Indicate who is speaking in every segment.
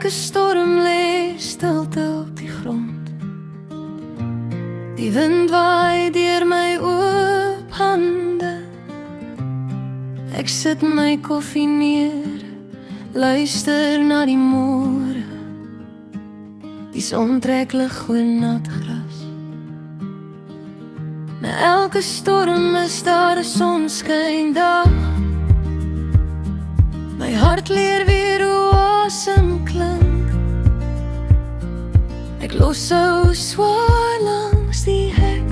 Speaker 1: elke storm lê stilte op die grond. Die wind waai deur my oop hande. Ek sit my koffie neer, luister na die môre. Die son trek lig oor nat gras. Na elke storm is daar 'n sonskyndag. My hart leer weer hoe asem klink. Ek los so swaar langs die hek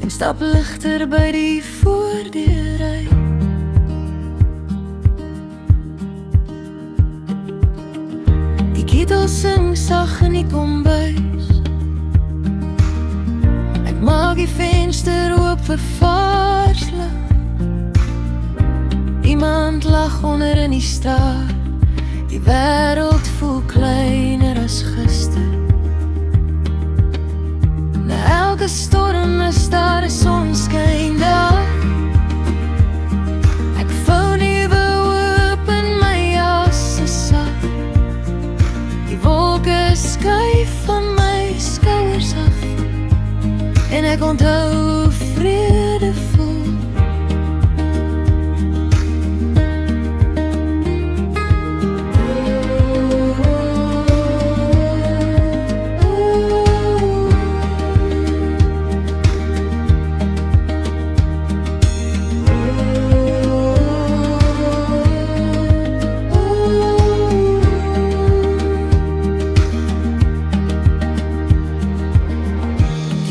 Speaker 1: en stap ligter by die voordeur uit. Die ketel sing sag in die kombuis. Ek maak die venster oop vir vars lig. Iemand lag onder in die straat. Die wêreld voel kleiner as gister. Na elke storm is daar 'n sonskyndag. Ek vou nuwe hoop in my jas se sak. Die wolke skuif van my skouers af en ek onthou vrede voel.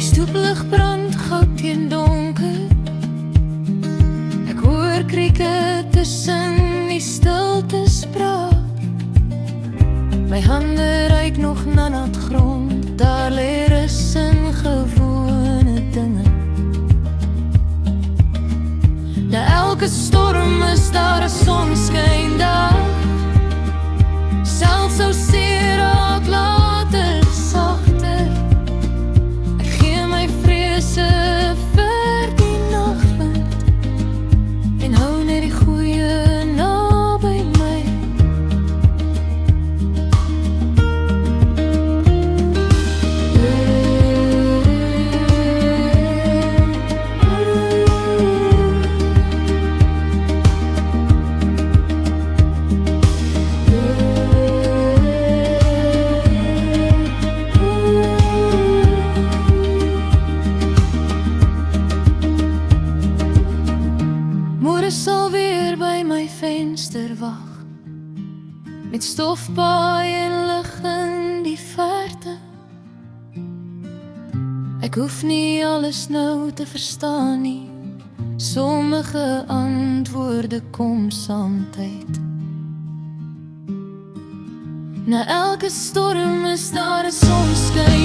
Speaker 1: Stoeplig brand goud teen donker. Ek hoor krieke tussen die stiltes praat. My hande ruik nog na nat grond. Daar lê rus in gewone dinge. Na elke storm is daar 'n sonskyndag. Selfs so seer raak later sagter. Vir die nagwind en hou net die goeie naby my. Môre sal weer by my venster wag, met stofbaai en lig in die verte. Ek hoef nie alles nou te verstaan nie. Sommige antwoorde kom saam tyd. Na elke storm is daar 'n sonskyn.